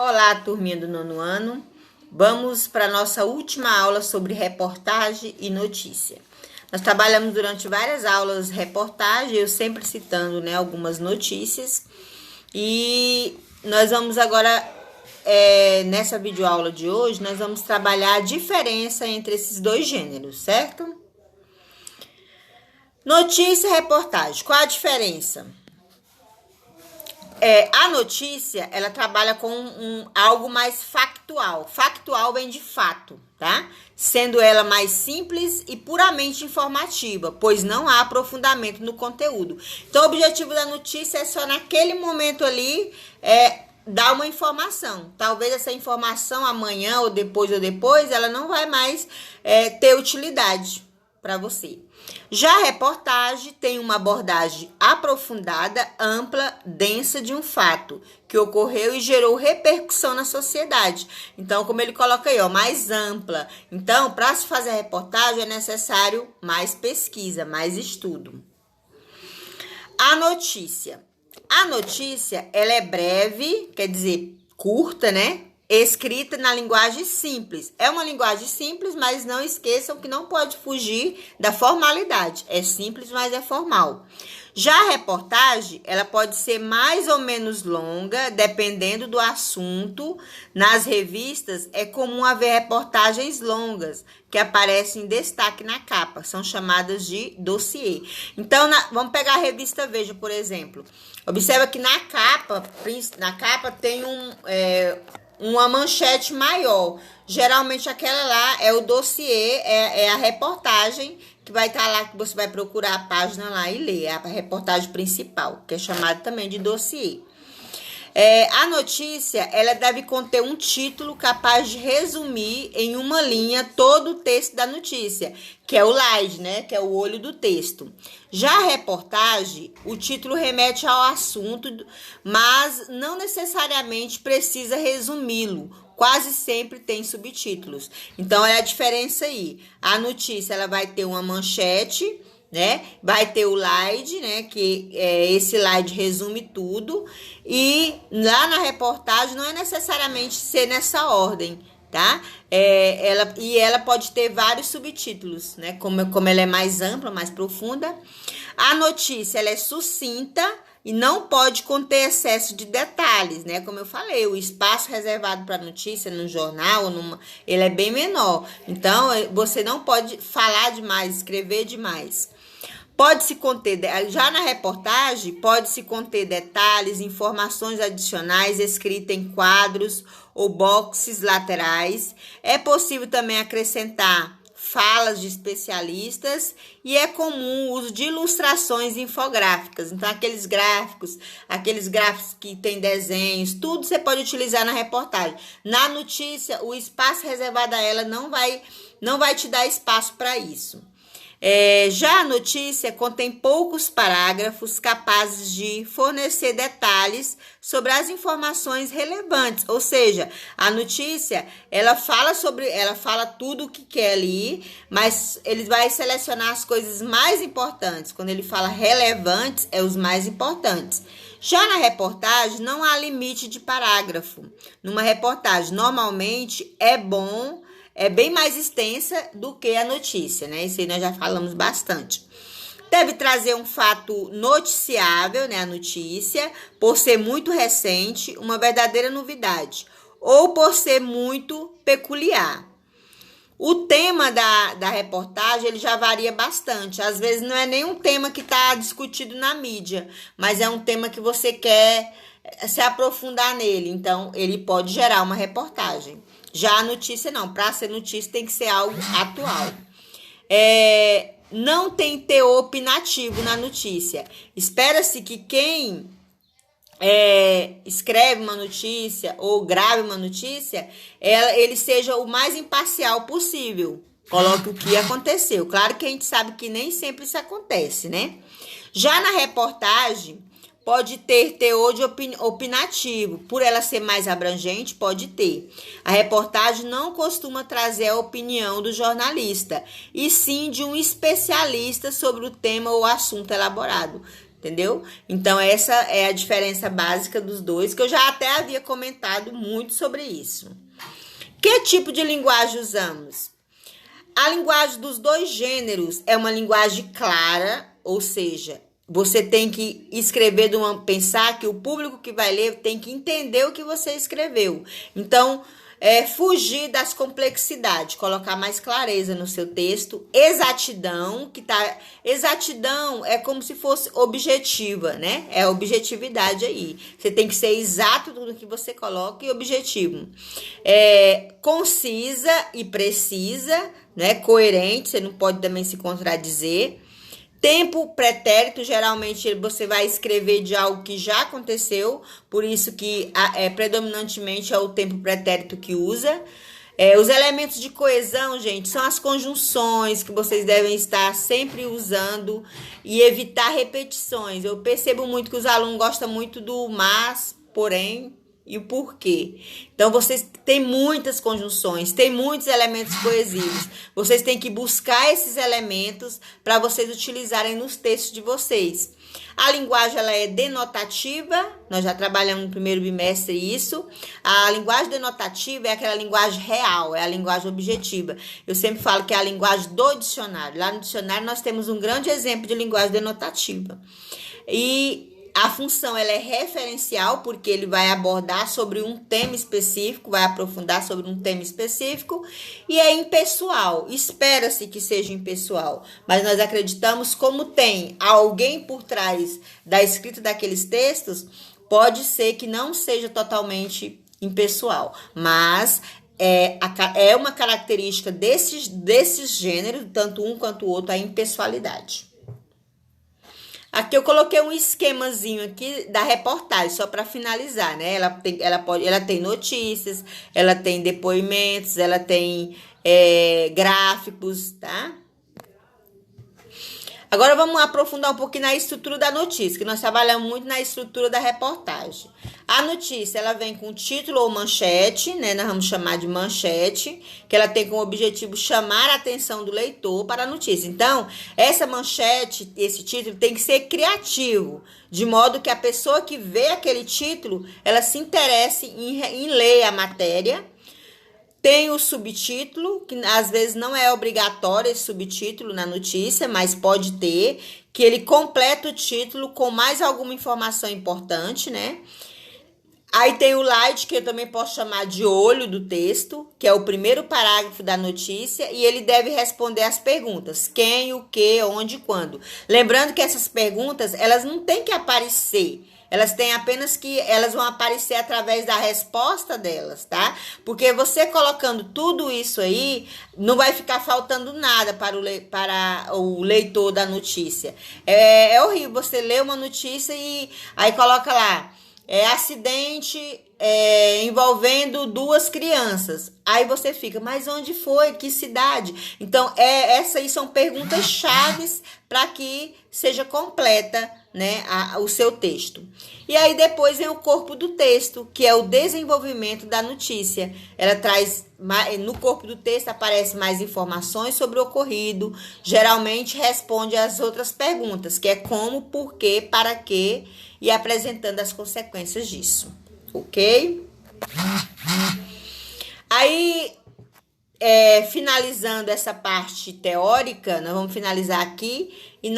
Olá, turminha do nono ano. Vamos para a nossa última aula sobre reportagem e notícia. Nós trabalhamos durante várias aulas reportagem, eu sempre citando, algumas notícias. E nós vamos agora, nessa videoaula de hoje, nós vamos trabalhar a diferença entre esses dois gêneros, certo? Notícia e reportagem, qual a diferença? A notícia, ela trabalha com algo mais factual. Factual vem de fato, tá? Sendo ela mais simples e puramente informativa, pois não há aprofundamento no conteúdo. Então, o objetivo da notícia é só naquele momento ali, dar uma informação. Talvez essa informação amanhã ou depois, ela não vai mais ter utilidade para você. Já a reportagem tem uma abordagem aprofundada, ampla, densa de um fato que ocorreu e gerou repercussão na sociedade. Então, como ele coloca aí, mais ampla. Então, para se fazer a reportagem é necessário mais pesquisa, mais estudo. A notícia. A notícia, ela é breve, quer dizer, curta, escrita na linguagem simples. É uma linguagem simples, mas não esqueçam que não pode fugir da formalidade. É simples, mas é formal. Já a reportagem, ela pode ser mais ou menos longa, dependendo do assunto. Nas revistas, é comum haver reportagens longas, que aparecem em destaque na capa. São chamadas de dossiê. Então, vamos pegar a revista Veja, por exemplo. Observa que na capa tem uma manchete maior. Geralmente aquela lá é o dossiê, é a reportagem que vai estar lá, que você vai procurar a página lá e ler. É a reportagem principal, que é chamada também de dossiê. A notícia, ela deve conter um título capaz de resumir em uma linha todo o texto da notícia, que é o slide, que é o olho do texto. Já a reportagem, o título remete ao assunto, mas não necessariamente precisa resumi-lo. Quase sempre tem subtítulos. Então, é a diferença aí. A notícia, ela vai ter uma manchete, vai ter o slide, que esse slide resume tudo. E lá na reportagem não é necessariamente ser nessa ordem, tá? Ela pode ter vários subtítulos, como ela é mais ampla, mais profunda. A notícia, ela é sucinta e não pode conter excesso de detalhes, Como eu falei, o espaço reservado para notícia no jornal, ele é bem menor. Então, você não pode falar demais, escrever demais. Pode-se conter, já na reportagem, pode-se conter detalhes, informações adicionais escritas em quadros ou boxes laterais. É possível também acrescentar falas de especialistas e é comum o uso de ilustrações infográficas. Então, aqueles gráficos que tem desenhos, tudo você pode utilizar na reportagem. Na notícia, o espaço reservado a ela não vai te dar espaço para isso. Já a notícia contém poucos parágrafos capazes de fornecer detalhes sobre as informações relevantes, ou seja, a notícia ela fala tudo o que quer ali, mas ele vai selecionar as coisas mais importantes. Quando ele fala relevantes, é os mais importantes. Já na reportagem, não há limite de parágrafo. Numa reportagem, normalmente é bem mais extensa do que a notícia, Isso aí nós já falamos bastante. Deve trazer um fato noticiável, a notícia, por ser muito recente, uma verdadeira novidade, ou por ser muito peculiar. O tema da reportagem, ele já varia bastante. Às vezes não é nem um tema que está discutido na mídia, mas é um tema que você quer se aprofundar nele. Então, ele pode gerar uma reportagem. Já a notícia não, para ser notícia tem que ser algo atual. Não tem teor opinativo na notícia. Espera-se que quem escreve uma notícia ou grave uma notícia, ele seja o mais imparcial possível. Coloque o que aconteceu. Claro que a gente sabe que nem sempre isso acontece, Já na reportagem, pode ter teor de opinativo. Por ela ser mais abrangente, pode ter. A reportagem não costuma trazer a opinião do jornalista, e sim de um especialista sobre o tema ou assunto elaborado. entendeu? Então, essa é a diferença básica dos dois, que eu já até havia comentado muito sobre isso. Que tipo de linguagem usamos? A linguagem dos dois gêneros é uma linguagem clara, ou seja, você tem que escrever pensar que o público que vai ler tem que entender o que você escreveu. Então, fugir das complexidades, colocar mais clareza no seu texto, exatidão, exatidão é como se fosse objetiva, né? É a objetividade aí. Você tem que ser exato tudo que você coloca e objetivo. Concisa e precisa, né? Coerente, você não pode também se contradizer. Tempo pretérito, geralmente você vai escrever de algo que já aconteceu, por isso que predominantemente é o tempo pretérito que usa. Os elementos de coesão, gente, são as conjunções que vocês devem estar sempre usando e evitar repetições. Eu percebo muito que os alunos gostam muito do mas, porém e o porquê. Então, vocês têm muitas conjunções, tem muitos elementos coesivos. Vocês têm que buscar esses elementos para vocês utilizarem nos textos de vocês. A linguagem ela é denotativa, nós já trabalhamos no primeiro bimestre isso. A linguagem denotativa é aquela linguagem real, é a linguagem objetiva. Eu sempre falo que é a linguagem do dicionário. Lá no dicionário nós temos um grande exemplo de linguagem denotativa. E a função ela é referencial, porque ele vai abordar sobre um tema específico, vai aprofundar sobre um tema específico, e é impessoal. Espera-se que seja impessoal, mas nós acreditamos, como tem alguém por trás da escrita daqueles textos, pode ser que não seja totalmente impessoal, mas é uma característica desses gêneros, tanto um quanto o outro, a impessoalidade. Aqui eu coloquei um esquemazinho aqui da reportagem, só para finalizar, né? Ela tem notícias, ela tem depoimentos, ela tem gráficos, tá? Agora vamos aprofundar um pouquinho na estrutura da notícia, que nós trabalhamos muito na estrutura da reportagem. A notícia, ela vem com título ou manchete, né? Nós vamos chamar de manchete, que ela tem como objetivo chamar a atenção do leitor para a notícia. Então, essa manchete, esse título tem que ser criativo, de modo que a pessoa que vê aquele título, ela se interesse em ler a matéria. Tem o subtítulo, que às vezes não é obrigatório esse subtítulo na notícia, mas pode ter, que ele completa o título com mais alguma informação importante, né? Aí tem o slide, que eu também posso chamar de olho do texto, que é o primeiro parágrafo da notícia, e ele deve responder as perguntas: quem, o que, onde, quando. Lembrando que essas perguntas, elas não têm que aparecer. Elas têm apenas que elas vão aparecer através da resposta delas, tá? Porque você colocando tudo isso aí, não vai ficar faltando nada para o leitor da notícia. É horrível você ler uma notícia e aí coloca lá, acidente envolvendo 2 crianças. Aí você fica, mas onde foi? Que cidade? Então, essas aí são perguntas chaves para que seja completa, né, o seu texto. E aí depois vem o corpo do texto, que é o desenvolvimento da notícia. Ela traz, no corpo do texto aparece mais informações sobre o ocorrido, geralmente responde às outras perguntas, que é como, por quê, para quê, e apresentando as consequências disso, ok? Aí, finalizando essa parte teórica, nós vamos finalizar aqui e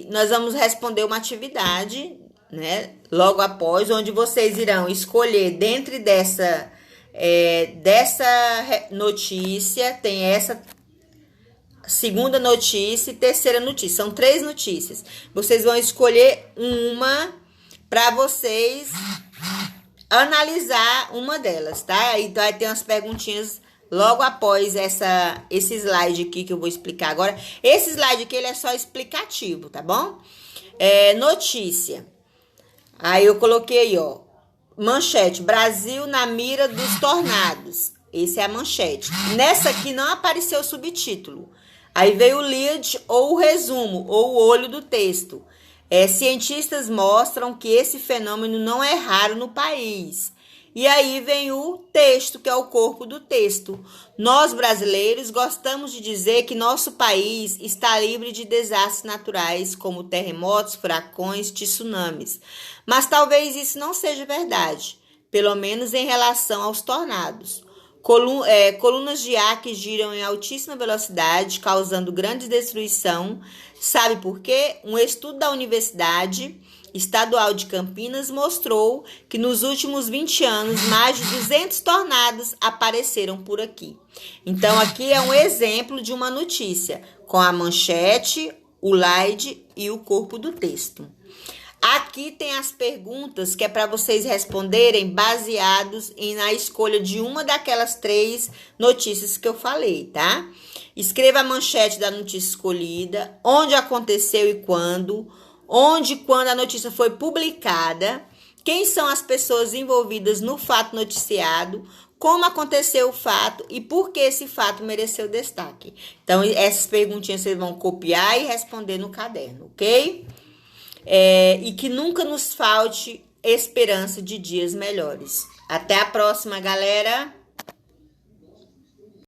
nós vamos responder uma atividade, né, logo após, onde vocês irão escolher dentro dessa notícia, tem essa segunda notícia e terceira notícia. São 3 notícias. Vocês vão escolher uma para vocês analisar uma delas, tá? Então, aí tem umas perguntinhas logo após esse slide aqui que eu vou explicar agora. Esse slide aqui, ele é só explicativo, tá bom? Notícia. Aí eu coloquei, ó, manchete: Brasil na mira dos tornados. Essa é a manchete. Nessa aqui não apareceu o subtítulo. Aí veio o lead, ou o resumo, ou o olho do texto. Cientistas mostram que esse fenômeno não é raro no país. E aí vem o texto, que é o corpo do texto. Nós, brasileiros, gostamos de dizer que nosso país está livre de desastres naturais, como terremotos, furacões, tsunamis. Mas talvez isso não seja verdade, pelo menos em relação aos tornados. Colunas de ar que giram em altíssima velocidade, causando grande destruição. Sabe por quê? Um estudo da Universidade Estadual de Campinas mostrou que nos últimos 20 anos, mais de 200 tornados apareceram por aqui. Então, aqui é um exemplo de uma notícia, com a manchete, o slide e o corpo do texto. Aqui tem as perguntas que é para vocês responderem baseados na escolha de uma daquelas 3 notícias que eu falei, tá? Escreva a manchete da notícia escolhida, onde aconteceu e quando a notícia foi publicada, quem são as pessoas envolvidas no fato noticiado, como aconteceu o fato e por que esse fato mereceu destaque. Então, essas perguntinhas vocês vão copiar e responder no caderno, ok? E que nunca nos falte esperança de dias melhores. Até a próxima, galera!